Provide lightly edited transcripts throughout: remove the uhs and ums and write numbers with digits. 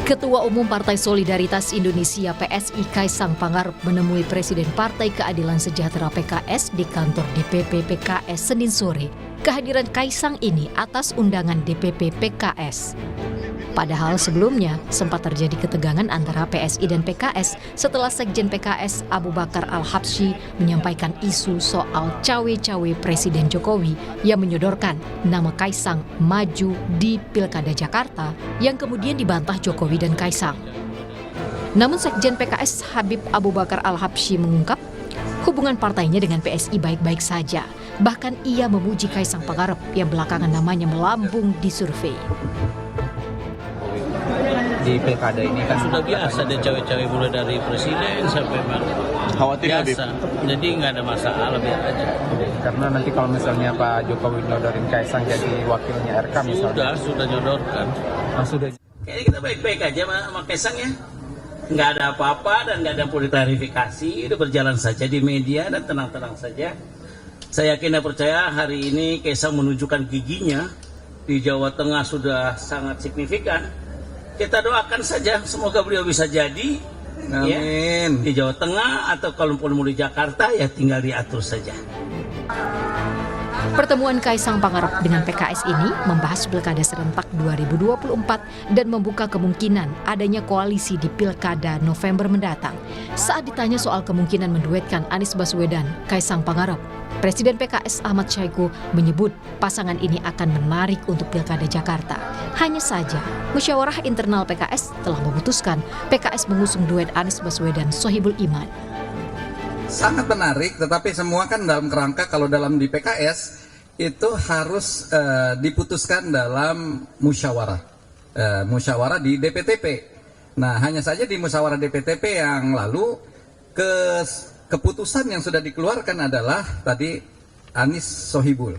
Ketua Umum Partai Solidaritas Indonesia (PSI) Kaisang Pangarep menemui Presiden Partai Keadilan Sejahtera (PKS) di kantor DPP PKS Senin sore. Kehadiran Kaisang ini atas undangan DPP PKS. Padahal sebelumnya sempat terjadi ketegangan antara PSI dan PKS setelah Sekjen PKS Abu Bakar Al-Habsyi menyampaikan isu soal cawe-cawe Presiden Jokowi yang menyodorkan nama Kaisang maju di Pilkada Jakarta yang kemudian dibantah Jokowi dan Kaisang. Namun Sekjen PKS Habib Abu Bakar Al-Habsyi mengungkap hubungan partainya dengan PSI baik-baik saja. Bahkan ia memuji Kaisang Pangarep yang belakangan namanya melambung di survei. Di pilkada ini kan sudah biasa ada cawe-cawe mulai dari presiden sampai mana. Khawatir biasa. Jadi nggak ada masalah, biar aja. karena nanti kalau misalnya Pak Jokowi nyodorin Kaisang jadi wakilnya RK misalnya. Sudah nyodorkan. Sudah. Kayaknya kita baik-baik aja sama Kaisang ya. Nggak ada apa-apa dan nggak ada perlu klarifikasi. Itu berjalan saja di media dan tenang-tenang saja. Saya yakin dan percaya hari ini Kaisang menunjukkan giginya di Jawa Tengah sudah sangat signifikan. Kita doakan saja semoga beliau bisa jadi. Amin. Ya, di Jawa Tengah atau kalau mau di Jakarta ya tinggal diatur saja. Pertemuan Kaisang Pangarep dengan PKS ini membahas Pilkada serentak 2024 dan membuka kemungkinan adanya koalisi di Pilkada November mendatang. Saat ditanya soal kemungkinan menduetkan Anies Baswedan, Kaisang Pangarep, Presiden PKS Ahmad Syahiku menyebut pasangan ini akan menarik untuk Pilkada Jakarta. Hanya saja, musyawarah internal PKS telah memutuskan PKS mengusung duet Anies Baswedan Sohibul Iman. Sangat menarik, tetapi semua kan dalam kerangka kalau dalam di PKS itu harus diputuskan dalam musyawarah, musyawarah di DPTP. Nah, hanya saja di musyawarah DPTP yang lalu keputusan yang sudah dikeluarkan adalah tadi Anies Sohibul.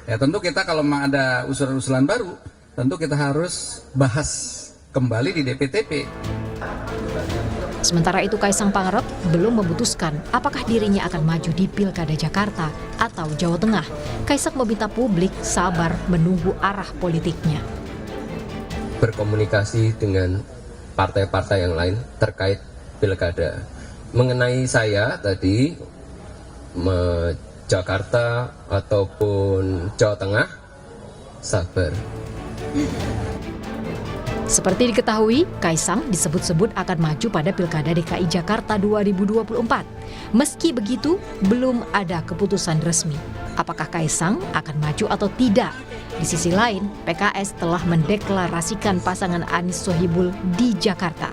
Ya tentu kita kalau memang ada usulan-usulan baru, tentu kita harus bahas kembali di DPTP. Sementara itu Kaisang Pangarep belum memutuskan apakah dirinya akan maju di Pilkada Jakarta atau Jawa Tengah. Kaisang meminta publik sabar menunggu arah politiknya. Berkomunikasi dengan partai-partai yang lain terkait Pilkada. Mengenai saya tadi, Jakarta ataupun Jawa Tengah, sabar. Seperti diketahui, Kaisang disebut-sebut akan maju pada Pilkada DKI Jakarta 2024. Meski begitu, belum ada keputusan resmi. Apakah Kaisang akan maju atau tidak? Di sisi lain, PKS telah mendeklarasikan pasangan Anies Sohibul di Jakarta.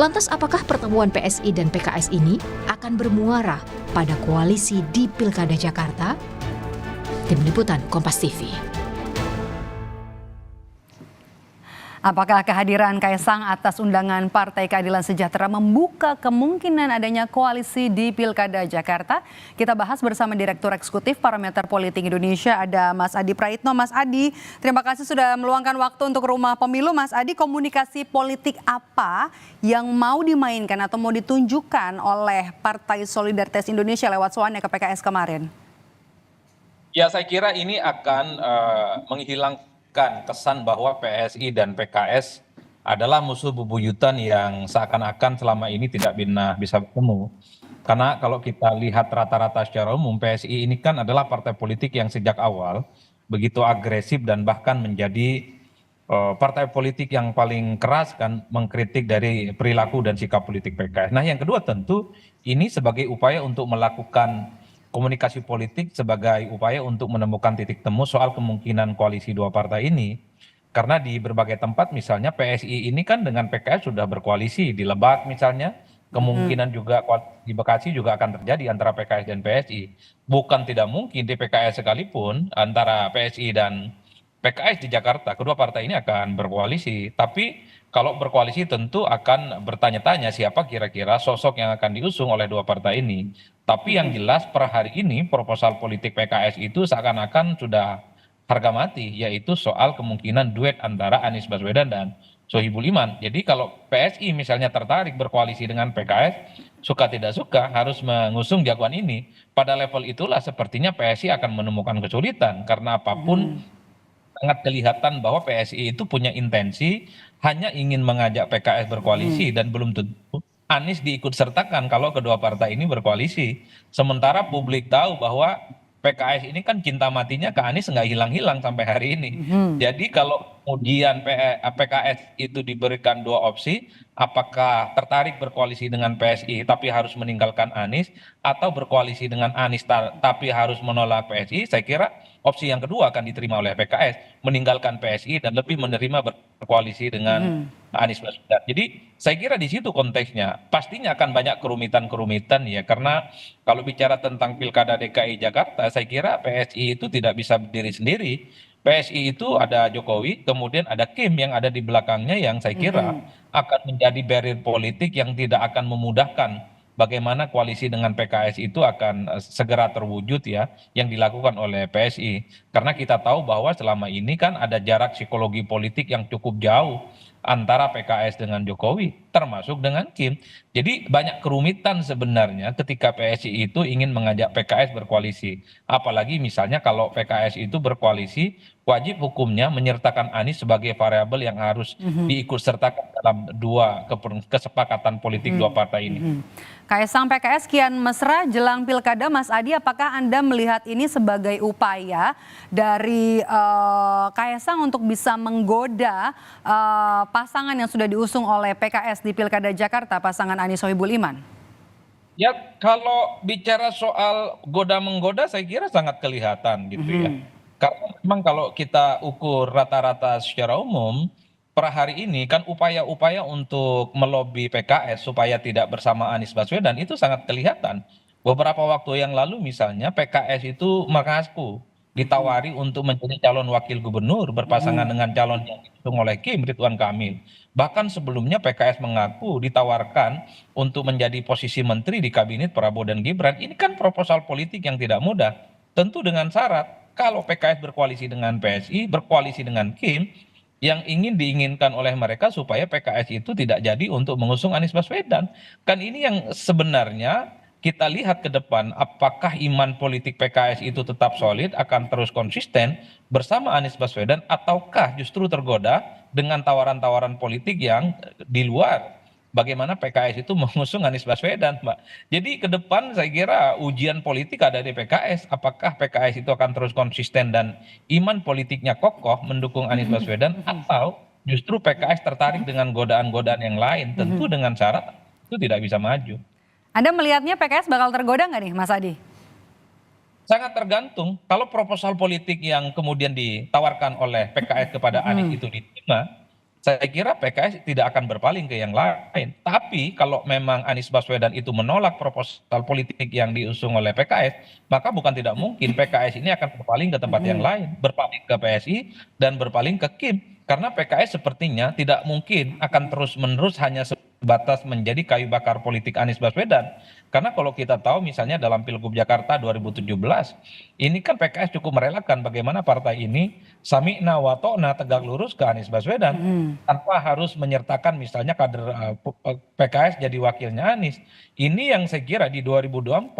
Lantas apakah pertemuan PSI dan PKS ini akan bermuara pada koalisi di Pilkada Jakarta? Tim Liputan Kompas TV. Apakah kehadiran Kaisang atas undangan Partai Keadilan Sejahtera membuka kemungkinan adanya koalisi di Pilkada Jakarta? Kita bahas bersama Direktur Eksekutif Parameter Politik Indonesia, ada Mas Adi Praitno. Mas Adi, terima kasih sudah meluangkan waktu untuk Rumah Pemilu. Mas Adi, komunikasi politik apa yang mau dimainkan atau mau ditunjukkan oleh Partai Solidaritas Indonesia lewat soannya ke PKS kemarin? Ya, saya kira ini akan menghilangkan kesan bahwa PSI dan PKS adalah musuh bebuyutan yang seakan-akan selama ini tidak bisa bertemu. Karena kalau kita lihat rata-rata secara umum, PSI ini kan adalah partai politik yang sejak awal begitu agresif dan bahkan menjadi partai politik yang paling keras kan mengkritik dari perilaku dan sikap politik PKS. Nah, yang kedua tentu ini sebagai upaya untuk melakukan komunikasi politik sebagai upaya untuk menemukan titik temu soal kemungkinan koalisi dua partai ini. Karena di berbagai tempat misalnya PSI ini kan dengan PKS sudah berkoalisi di Lebak misalnya. Kemungkinan juga di Bekasi juga akan terjadi antara PKS dan PSI. Bukan tidak mungkin di PKS sekalipun antara PSI dan PKS di Jakarta. Kedua partai ini akan berkoalisi. Tapi kalau berkoalisi tentu akan bertanya-tanya siapa kira-kira sosok yang akan diusung oleh dua partai ini. Tapi yang jelas per hari ini proposal politik PKS itu seakan-akan sudah harga mati, yaitu soal kemungkinan duet antara Anies Baswedan dan Sohibul Iman. Jadi kalau PSI misalnya tertarik berkoalisi dengan PKS, suka tidak suka harus mengusung jagoan ini. Pada level itulah sepertinya PSI akan menemukan kesulitan karena apapun sangat kelihatan bahwa PSI itu punya intensi hanya ingin mengajak PKS berkoalisi dan belum tentu Anies diikut sertakan kalau kedua partai ini berkoalisi. Sementara publik tahu bahwa PKS ini kan cinta matinya ke Anies nggak hilang-hilang sampai hari ini. Jadi kalau kemudian PKS itu diberikan dua opsi, apakah tertarik berkoalisi dengan PSI tapi harus meninggalkan Anies, atau berkoalisi dengan Anies tapi harus menolak PSI, saya kira opsi yang kedua akan diterima oleh PKS, meninggalkan PSI dan lebih menerima berkoalisi dengan Anies Baswedan. Jadi saya kira di situ konteksnya. Pastinya akan banyak kerumitan-kerumitan ya, karena kalau bicara tentang Pilkada DKI Jakarta, saya kira PSI itu tidak bisa berdiri sendiri. PSI itu ada Jokowi, kemudian ada Kim yang ada di belakangnya yang saya kira akan menjadi barrier politik yang tidak akan memudahkan bagaimana koalisi dengan PKS itu akan segera terwujud ya, yang dilakukan oleh PSI. Karena kita tahu bahwa selama ini kan ada jarak psikologi politik yang cukup jauh antara PKS dengan Jokowi, termasuk dengan Kim. Jadi banyak kerumitan sebenarnya ketika PSI itu ingin mengajak PKS berkoalisi. Apalagi misalnya kalau PKS itu berkoalisi, wajib hukumnya menyertakan Anies sebagai variabel yang harus diikutsertakan dalam dua kesepakatan politik dua partai ini. Kaisang PKS kian mesra jelang pilkada, Mas Adi, apakah Anda melihat ini sebagai upaya dari Kaisang untuk bisa menggoda pasangan yang sudah diusung oleh PKS di pilkada Jakarta, pasangan Anies Sohibul Iman? Ya kalau bicara soal goda-menggoda saya kira sangat kelihatan gitu ya. Karena memang kalau kita ukur rata-rata secara umum, per hari ini kan upaya-upaya untuk melobi PKS supaya tidak bersama Anies Baswedan itu sangat kelihatan. Beberapa waktu yang lalu misalnya PKS itu mengaku ditawari untuk menjadi calon wakil gubernur berpasangan dengan calon yang diusung oleh Kim, Ridwan Kamil. Bahkan sebelumnya PKS mengaku ditawarkan untuk menjadi posisi menteri di kabinet Prabowo dan Gibran. Ini kan proposal politik yang tidak mudah. Tentu dengan syarat kalau PKS berkoalisi dengan PSI, berkoalisi dengan Kim, yang diinginkan oleh mereka supaya PKS itu tidak jadi untuk mengusung Anies Baswedan. Kan ini yang sebenarnya kita lihat ke depan, apakah iman politik PKS itu tetap solid, akan terus konsisten bersama Anies Baswedan, ataukah justru tergoda dengan tawaran-tawaran politik yang di luar bagaimana PKS itu mengusung Anies Baswedan, Mbak. Jadi ke depan saya kira ujian politik ada di PKS. Apakah PKS itu akan terus konsisten dan iman politiknya kokoh mendukung Anies Baswedan, atau justru PKS tertarik dengan godaan-godaan yang lain, tentu dengan syarat itu tidak bisa maju. Anda melihatnya PKS bakal tergoda nggak nih, Mas Adi? Sangat tergantung. Kalau proposal politik yang kemudian ditawarkan oleh PKS kepada Anies itu diterima, saya kira PKS tidak akan berpaling ke yang lain. Tapi kalau memang Anies Baswedan itu menolak proposal politik yang diusung oleh PKS, maka bukan tidak mungkin PKS ini akan berpaling ke tempat yang lain, berpaling ke PSI dan berpaling ke Kim. Karena PKS sepertinya tidak mungkin akan terus-menerus hanya sebatas menjadi kayu bakar politik Anies Baswedan. Karena kalau kita tahu misalnya dalam Pilgub Jakarta 2017, ini kan PKS cukup merelakan bagaimana partai ini sami'na wa ta'na tegak lurus ke Anies Baswedan tanpa harus menyertakan misalnya kader PKS jadi wakilnya Anies. Ini yang saya kira di 2024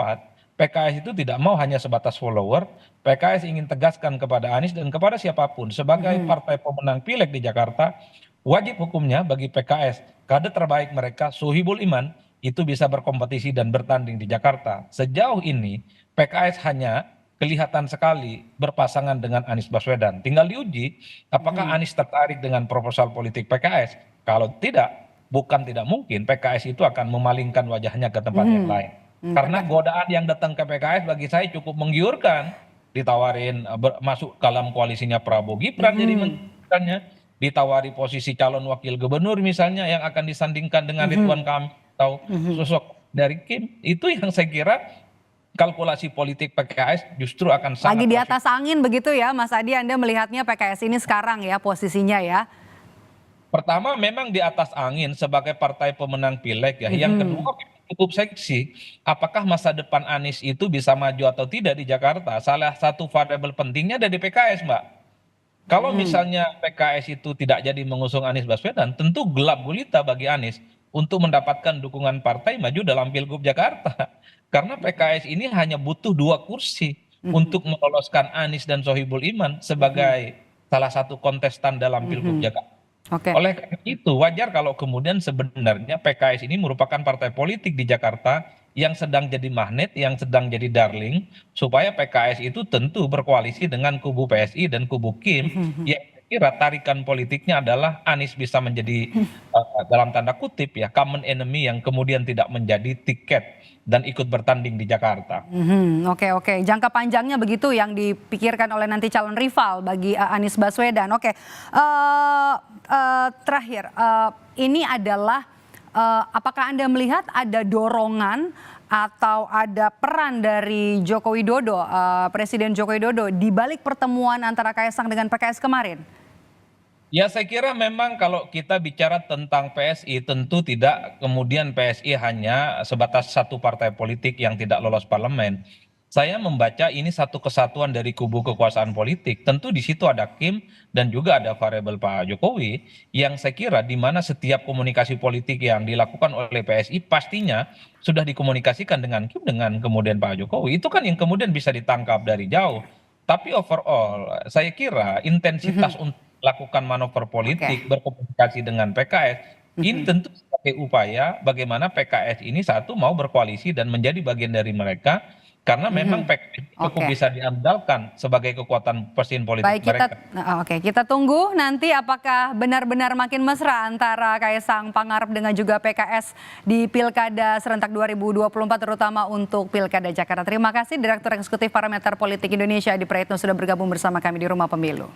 PKS itu tidak mau hanya sebatas follower. PKS ingin tegaskan kepada Anies dan kepada siapapun sebagai partai pemenang pileg di Jakarta, wajib hukumnya bagi PKS kader terbaik mereka Sohibul Iman itu bisa berkompetisi dan bertanding di Jakarta. Sejauh ini PKS hanya kelihatan sekali berpasangan dengan Anies Baswedan. Tinggal diuji apakah Anies tertarik dengan proposal politik PKS. Kalau tidak, bukan tidak mungkin PKS itu akan memalingkan wajahnya ke tempat yang lain. Karena godaan yang datang ke PKS bagi saya cukup menggiurkan. Ditawarin masuk dalam koalisinya Prabowo Gibran jadi menterinya, ditawari posisi calon wakil gubernur misalnya yang akan disandingkan dengan Ridwan Kamil atau sosok dari Kim. Itu yang saya kira kalkulasi politik PKS justru akan sangat lagi di atas angin begitu ya, Mas Adi. Anda melihatnya PKS ini sekarang ya posisinya ya. Pertama memang di atas angin sebagai partai pemenang pileg ya. Yang kedua cukup seksi. Apakah masa depan Anies itu bisa maju atau tidak di Jakarta? Salah satu variabel pentingnya ada di PKS, Mbak. Kalau misalnya PKS itu tidak jadi mengusung Anies Baswedan, tentu gelap gulita bagi Anies untuk mendapatkan dukungan partai maju dalam Pilgub Jakarta. Karena PKS ini hanya butuh 2 kursi untuk meloloskan Anies dan Sohibul Iman sebagai salah satu kontestan dalam Pilgub Jakarta. Oke. Oleh karena itu wajar kalau kemudian sebenarnya PKS ini merupakan partai politik di Jakarta yang sedang jadi magnet, yang sedang jadi darling, supaya PKS itu tentu berkoalisi dengan kubu PSI dan kubu Kim, yang kira tarikan politiknya adalah Anies bisa menjadi dalam tanda kutip ya common enemy yang kemudian tidak menjadi tiket dan ikut bertanding di Jakarta. Oke. Jangka panjangnya begitu yang dipikirkan oleh nanti calon rival bagi Anies Baswedan. Oke. Terakhir, ini adalah apakah Anda melihat ada dorongan atau ada peran dari Joko Widodo, Presiden Joko Widodo di balik pertemuan antara Kaisang dengan PKS kemarin? Ya saya kira memang kalau kita bicara tentang PSI tentu tidak kemudian PSI hanya sebatas satu partai politik yang tidak lolos parlemen. Saya membaca ini satu kesatuan dari kubu kekuasaan politik. Tentu di situ ada Kim dan juga ada variabel Pak Jokowi yang saya kira di mana setiap komunikasi politik yang dilakukan oleh PSI pastinya sudah dikomunikasikan dengan Kim dengan kemudian Pak Jokowi. Itu kan yang kemudian bisa ditangkap dari jauh. Tapi overall saya kira intensitas untuk lakukan manuver politik, berkomunikasi dengan PKS, ini tentu sebagai upaya bagaimana PKS ini satu mau berkoalisi dan menjadi bagian dari mereka, karena memang PKS cukup bisa diandalkan sebagai kekuatan mesin politik Baik, mereka. kita tunggu nanti apakah benar-benar makin mesra antara Kaisang Pangarep dengan juga PKS di Pilkada serentak 2024 terutama untuk Pilkada Jakarta. Terima kasih Direktur Eksekutif Parameter Politik Indonesia Adi Praetno sudah bergabung bersama kami di Rumah Pemilu.